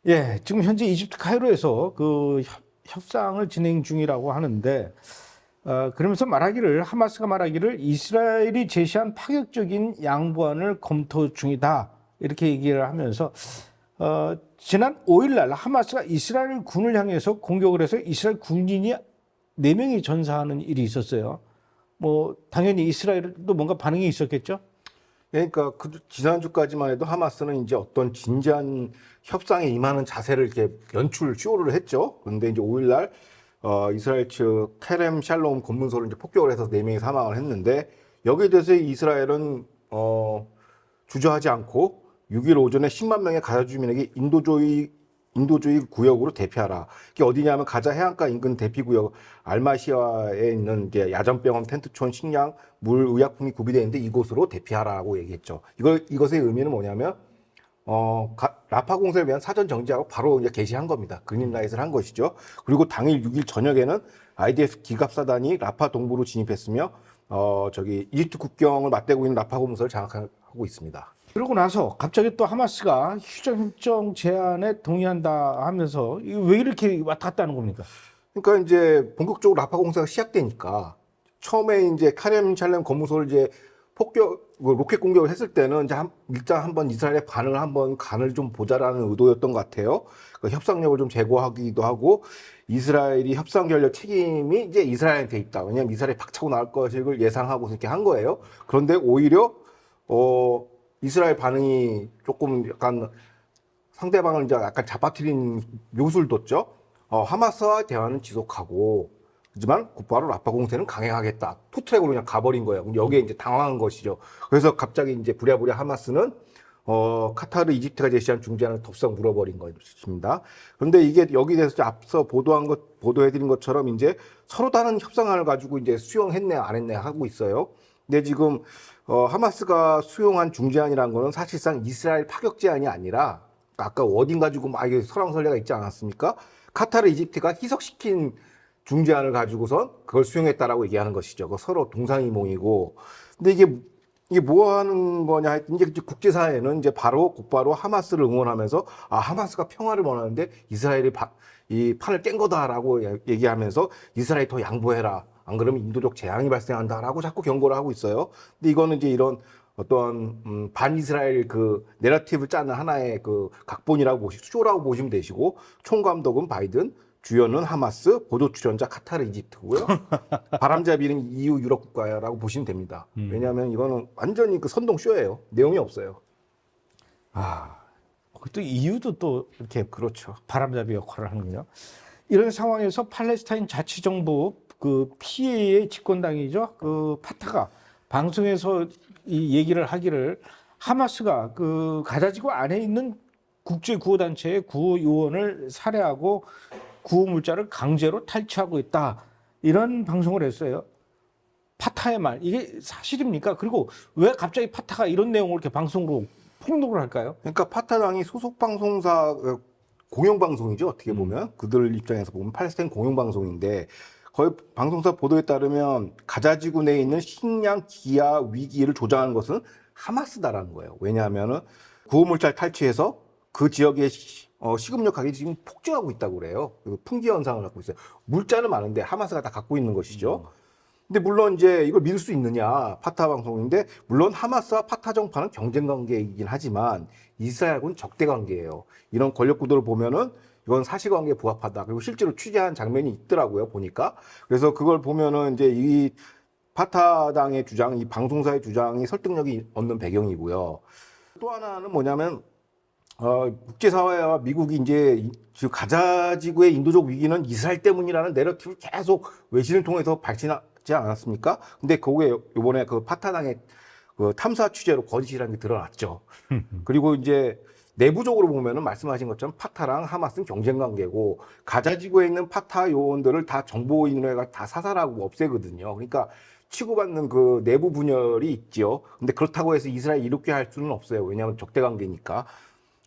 예, 지금 현재 이집트 카이로에서 그 협상을 진행 중이라고 하는데, 그러면서 하마스가 말하기를 이스라엘이 제시한 파격적인 양보안을 검토 중이다. 이렇게 얘기를 하면서, 지난 5일 날 하마스가 이스라엘 군을 향해서 공격을 해서 이스라엘 군인이 4명이 전사하는 일이 있었어요. 뭐, 당연히 이스라엘도 뭔가 반응이 있었겠죠? 그러니까 지난주까지만 해도 하마스는 이제 어떤 진지한 협상에 임하는 자세를 이렇게 쇼를 했죠. 그런데 이제 5일날 이스라엘 측 케렘 샬롬 검문소를 이제 폭격을 해서 4명이 사망을 했는데, 여기에 대해서 이스라엘은 주저하지 않고 6일 오전에 10만 명의 가자 주민에게 인도주의 구역으로 대피하라. 이게 어디냐면 가자 해안가 인근 대피구역 알마시아에 있는 이제 야전병원, 텐트촌, 식량, 물, 의약품이 구비되어 있는데 이곳으로 대피하라고 얘기했죠. 이것의 의미는 뭐냐면 라파 공세를 위한 사전 정지하고 바로 이제 개시한 겁니다. 그린라이트를 한 것이죠. 그리고 당일 6일 저녁에는 IDF 기갑사단이 라파 동부로 진입했으며 이집트 국경을 맞대고 있는 라파 공세를 장악하고 있습니다. 그러고 나서 갑자기 또 하마스가 휴전협정 제안에 동의한다 하면서 왜 이렇게 왔다 갔다 하는 겁니까? 그러니까 이제 본격적으로 라파 공세가 시작되니까 처음에 이제 카렘 샬렘 검무소를 이제 로켓 공격을 했을 때는 이제 일단 한번 이스라엘의 반응을 한번 간을 좀 보자라는 의도였던 것 같아요. 그러니까 협상력을 좀 제고하기도 하고, 이스라엘이 협상 결렬 책임이 이제 이스라엘한테 있다. 왜냐하면 이스라엘이 박차고 나올 것을 예상하고 이렇게 한 거예요. 그런데 오히려 이스라엘 반응이 조금 약간 상대방을 이제 약간 잡아뜨린 묘수를 뒀죠. 하마스와 대화는 지속하고, 하지만 곧바로 라파 공세는 강행하겠다. 투트랙으로 그냥 가버린 거예요. 여기에 이제 당황한 것이죠. 그래서 갑자기 이제 부랴부랴 하마스는 카타르, 이집트가 제시한 중재안을 덥석 물어버린 것입니다. 그런데 이게 여기에 대해서 앞서 보도해드린 것처럼 이제 서로 다른 협상안을 가지고 이제 수용했네, 안 했네 하고 있어요. 근데 지금 하마스가 수용한 중재안이라는 거는 사실상 이스라엘 파격 제안이 아니라, 아까 워딩 가지고 막 이게 설왕설래가 있지 않았습니까? 카타르, 이집트가 희석시킨 중재안을 가지고선 그걸 수용했다라고 얘기하는 것이죠. 서로 동상이몽이고. 근데 이게 뭐 하는 거냐 했더니, 이제 국제사회는 이제 곧바로 하마스를 응원하면서, 하마스가 평화를 원하는데 이스라엘이 이 판을 깬 거다라고 얘기하면서 이스라엘이 더 양보해라. 안 그러면 인도적 재앙이 발생한다라고 자꾸 경고를 하고 있어요. 근데 이거는 이제 이런 어떤 반이스라엘 그 내러티브를 짜는 하나의 그 각본이라고 쇼라고 보시면 되시고, 총감독은 바이든, 주연은 하마스, 보조 출연자 카타르, 이집트고요. 바람잡이는 EU 유럽 국가라고 보시면 됩니다. 왜냐하면 이거는 완전히 그 선동 쇼예요. 내용이 없어요. 또 이유도 또 이렇게 그렇죠. 바람잡이 역할을 하는군요. 이런 상황에서 팔레스타인 자치정부 그 피해의 집권당이죠. 그 파타가 방송에서 이 얘기를 하기를 하마스가 그 가자지구 안에 있는 국제 구호단체의 구호 요원을 살해하고 구호 물자를 강제로 탈취하고 있다. 이런 방송을 했어요. 파타의 말, 이게 사실입니까? 그리고 왜 갑자기 파타가 이런 내용을 이렇게 방송으로 폭로를 할까요? 그러니까 파타당이 소속 방송사 공영방송이죠. 어떻게 보면 그들 입장에서 보면 팔레스타인 공영방송인데, 거의 방송사 보도에 따르면 가자지구 내에 있는 식량 기아 위기를 조장하는 것은 하마스다라는 거예요. 왜냐하면은 구호물자를 탈취해서 그 지역의 식음료 가격이 지금 폭증하고 있다고 그래요. 풍기 현상을 갖고 있어요. 물자는 많은데 하마스가 다 갖고 있는 것이죠. 근데 물론 이제 이걸 믿을 수 있느냐, 파타 방송인데, 물론 하마스와 파타 정파는 경쟁 관계이긴 하지만 이스라엘하고는 적대 관계예요. 이런 권력 구도를 보면은 이건 사실관계에 부합하다. 그리고 실제로 취재한 장면이 있더라고요, 보니까. 그래서 그걸 보면은 이제 이 파타당의 주장, 이 방송사의 주장이 설득력이 얻는 배경이고요. 또 하나는 뭐냐면 국제사회와 미국이 이제 가자지구의 인도적 위기는 이스라엘 때문이라는 내러티브를 계속 외신을 통해서 발신하지 않았습니까? 근데 거기에 이번에 그 파타당의 그 탐사 취재로 거짓이라는 게 드러났죠. 그리고 이제 내부적으로 보면은 말씀하신 것처럼 파타랑 하마스는 경쟁 관계고, 가자지구에 있는 파타 요원들을 다 정보인회가 다 사살하고 없애거든요. 그러니까 치고받는 그 내부 분열이 있죠. 근데 그렇다고 해서 이스라엘 이롭게 할 수는 없어요. 왜냐하면 적대 관계니까.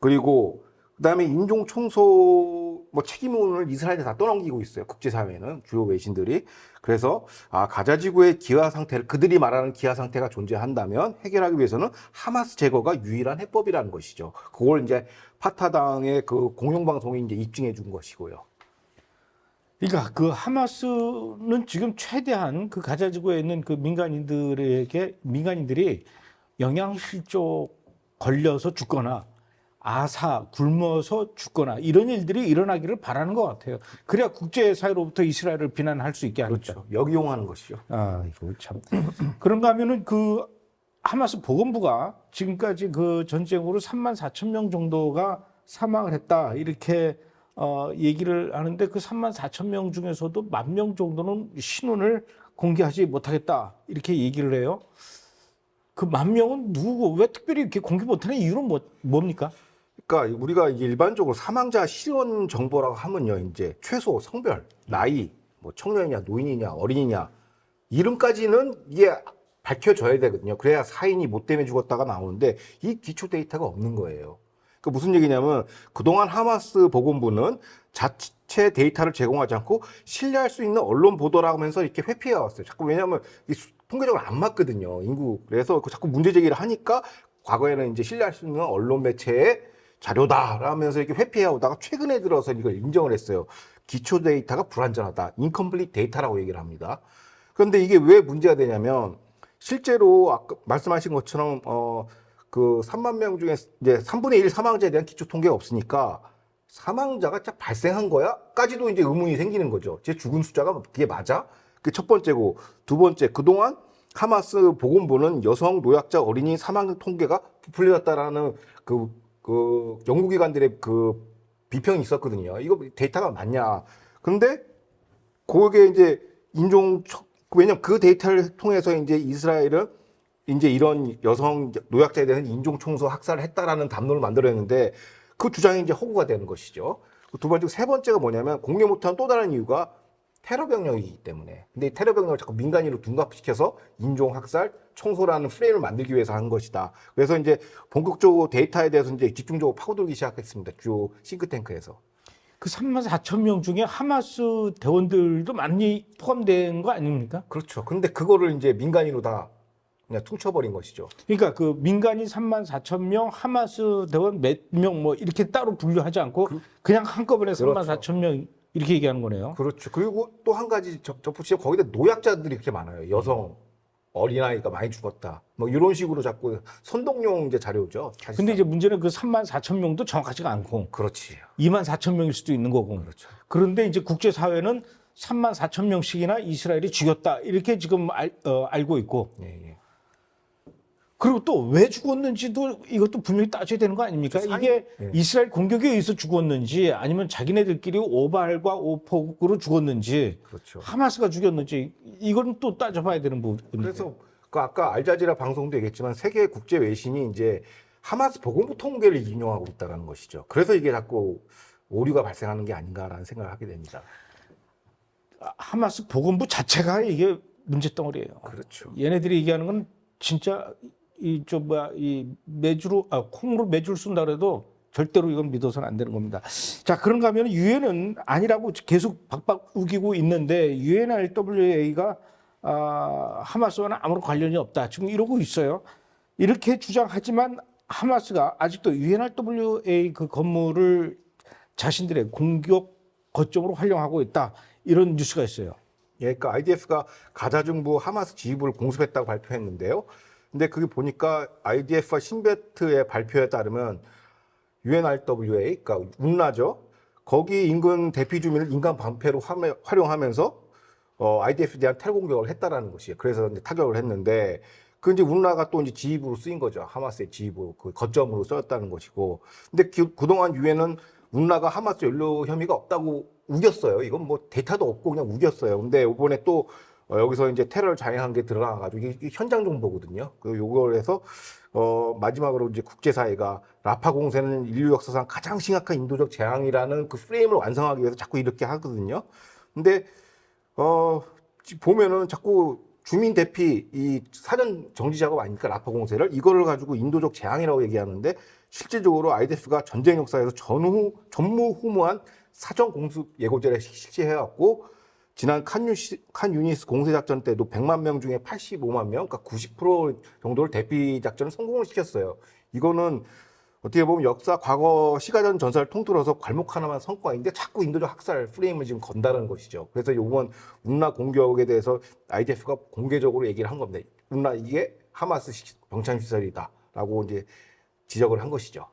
그리고 그다음에 인종 청소 뭐 책임을 이스라엘에 다 떠넘기고 있어요. 국제사회는 주요 외신들이. 그래서 가자 지구의 기아 상태를 그들이 말하는 기아 상태가 존재한다면 해결하기 위해서는 하마스 제거가 유일한 해법이라는 것이죠. 그걸 이제 파타당의 그 공영 방송이 이제 입증해 준 것이고요. 그러니까 그 하마스는 지금 최대한 그 가자 지구에 있는 그 민간인들이 영양실조 걸려서 죽거나 굶어서 죽거나 이런 일들이 일어나기를 바라는 것 같아요. 그래야 국제사회로부터 이스라엘을 비난할 수 있게 하니까. 그렇죠. 역이용하는 것이죠. 이거 참. 그런가 하면은 그 하마스 보건부가 지금까지 그 전쟁으로 34,000명 정도가 사망을 했다. 이렇게 얘기를 하는데 그 34,000명 중에서도 10,000명 정도는 신원을 공개하지 못하겠다. 이렇게 얘기를 해요. 그 10,000명은 누구고 왜 특별히 이렇게 공개 못하는 이유는 뭡니까? 그러니까 우리가 이제 일반적으로 사망자 실현 정보라고 하면요, 이제 최소 성별, 나이, 뭐 청년이냐, 노인이냐, 어린이냐 이름까지는 이게 밝혀져야 되거든요. 그래야 사인이 뭐 때문에 죽었다가 나오는데 이 기초 데이터가 없는 거예요. 그 무슨 얘기냐면 그동안 하마스 보건부는 자체 데이터를 제공하지 않고 신뢰할 수 있는 언론 보도라고 하면서 이렇게 회피해 왔어요. 자꾸 왜냐하면 통계적으로 안 맞거든요. 인구. 그래서 자꾸 문제 제기를 하니까 과거에는 이제 신뢰할 수 있는 언론 매체의 자료다라면서 이렇게 회피해 오다가 최근에 들어서 이걸 인정을 했어요. 기초 데이터가 불완전하다. 인컴플리트 데이터라고 얘기를 합니다. 그런데 이게 왜 문제가 되냐면 실제로 아까 말씀하신 것처럼 그 3만 명 중에 이제 3분의 1 사망자에 대한 기초 통계가 없으니까 사망자가 진짜 발생한 거야?까지도 이제 의문이 생기는 거죠. 제 죽은 숫자가 그게 맞아? 그게 첫 번째고 두 번째 그동안 하마스 보건부는 여성, 노약자, 어린이 사망 통계가 부풀려졌다라는 그 연구기관들의 그 비평이 있었거든요. 이거 데이터가 맞냐? 근데 그게 이제 왜냐면 그 데이터를 통해서 이제 이스라엘은 이제 이런 여성 노약자에 대한 인종 청소 학살을 했다라는 담론을 만들어냈는데 그 주장이 이제 허구가 되는 것이죠. 두 번째, 세 번째가 뭐냐면 공개 못한 또 다른 이유가 테러 병력이기 때문에. 근데 이 테러 병력을 자꾸 민간인으로 둔갑시켜서 인종 학살, 청소라는 프레임을 만들기 위해서 한 것이다. 그래서 이제 본격적으로 데이터에 대해서 이제 집중적으로 파고들기 시작했습니다. 주요 싱크탱크에서. 그 34,000명 중에 하마스 대원들도 많이 포함된 거 아닙니까? 그렇죠. 근데 그거를 이제 민간인으로 다 그냥 퉁쳐버린 것이죠. 그러니까 그 민간인 34,000명, 하마스 대원 몇 명 뭐 이렇게 따로 분류하지 않고 그냥 한꺼번에 그렇죠. 34,000명 이렇게 얘기하는 거네요. 그렇죠. 그리고 또 한 가지 덧붙이면 거기다 노약자들이 이렇게 많아요. 여성, 어린아이가 많이 죽었다. 뭐 이런 식으로 자꾸 선동용 이제 자료죠. 사실상. 근데 이제 문제는 그 34,000명도 정확하지가 않고 그렇지. 24,000명일 수도 있는 거고. 그렇죠. 그런데 이제 국제사회는 34,000명씩이나 이스라엘이 죽였다. 이렇게 지금 알고 있고. 예, 예. 그리고 또 왜 죽었는지도 이것도 분명히 따져야 되는 거 아닙니까? 이게 예. 이스라엘 공격에 의해서 죽었는지 아니면 자기네들끼리 오발과 오폭으로 죽었는지 그렇죠. 하마스가 죽였는지 이건 또 따져봐야 되는 부분이에요. 그래서 그 아까 알자지라 방송도 얘기했지만 세계 국제 외신이 이제 하마스 보건부 통계를 인용하고 있다는 것이죠. 그래서 이게 자꾸 오류가 발생하는 게 아닌가라는 생각을 하게 됩니다. 하마스 보건부 자체가 이게 문제덩어리예요. 그렇죠. 얘네들이 얘기하는 건 진짜 이 매주로 콩으로 매주를 쓴다 그래도 절대로 이건 믿어서는 안 되는 겁니다. 자, 그런가 하면 유엔은 아니라고 계속 박박 우기고 있는데 UNRWA가 하마스와는 아무런 관련이 없다. 지금 이러고 있어요. 이렇게 주장하지만 하마스가 아직도 UNRWA 그 건물을 자신들의 공격 거점으로 활용하고 있다. 이런 뉴스가 있어요. 예, 그러니까 IDF가 가자 중부 하마스 지휘부를 공습했다고 발표했는데요. 근데 그게 보니까 IDF와 신베트의 발표에 따르면 UNRWA, 그러니까 운라죠. 거기 인근 대피 주민을 인간 방패로 활용하면서 IDF에 대한 테러 공격을 했다라는 것이에요. 그래서 이제 타격을 했는데 그 이제 운라가 또 이제 지휘부로 쓰인 거죠. 하마스의 지휘부 그 거점으로 쓰였다는 것이고. 근데 그동안 유엔은 운라가 하마스 연루 혐의가 없다고 우겼어요. 이건 뭐 데이터도 없고 그냥 우겼어요. 근데 이번에 또 여기서 이제 테러를 자행한 게 들어가가지고 이게 현장 정보거든요. 그 요걸 해서 마지막으로 이제 국제사회가 라파 공세는 인류 역사상 가장 심각한 인도적 재앙이라는 그 프레임을 완성하기 위해서 자꾸 이렇게 하거든요. 근데 보면은 자꾸 주민 대피 이 사전 정지 작업 아닙니까? 라파 공세를 이거를 가지고 인도적 재앙이라고 얘기하는데 실질적으로 IDF가 전쟁 역사에서 전무후무한 사전 공습 예고제를 실시해왔고 지난 칸 유니스 공세 작전 때도 100만 명 중에 85만 명, 그러니까 90% 정도를 대피 작전을 성공을 시켰어요. 이거는 어떻게 보면 역사 과거 시가전 전설을 통틀어서 괄목하나만 성과인데 자꾸 인도적 학살 프레임을 지금 건다는 것이죠. 그래서 이번 운나 공격에 대해서 IDF가 공개적으로 얘기를 한 겁니다. 운나 이게 하마스 병창 시설이다라고 이제 지적을 한 것이죠.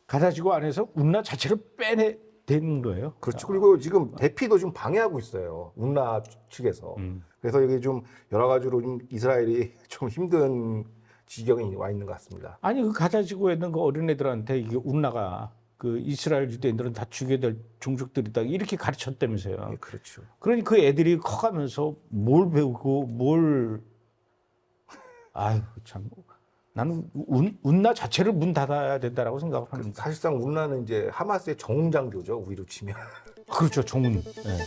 가자지구 안에서 운나 자체를 빼내는 거예요. 그렇죠. 그리고 지금 대피도 좀 방해하고 있어요. 운나 측에서. 그래서 이게 좀 여러 가지로 좀 이스라엘이 좀 힘든 지경에 와 있는 것 같습니다. 아니 그 가자지구에 있는 그 어린애들한테 이게 운나가 그 이스라엘 유대인들은 다 죽여야 될 종족들이다 이렇게 가르쳤다면서요. 네, 그렇죠. 그러니 그 애들이 커가면서 뭘 배우고 아유 참 나는 운나 자체를 문 닫아야 된다라고 생각을 합니다. 사실상 운나는 이제 하마스의 정장교죠. 우리로 치면. 그렇죠, 종운. 네.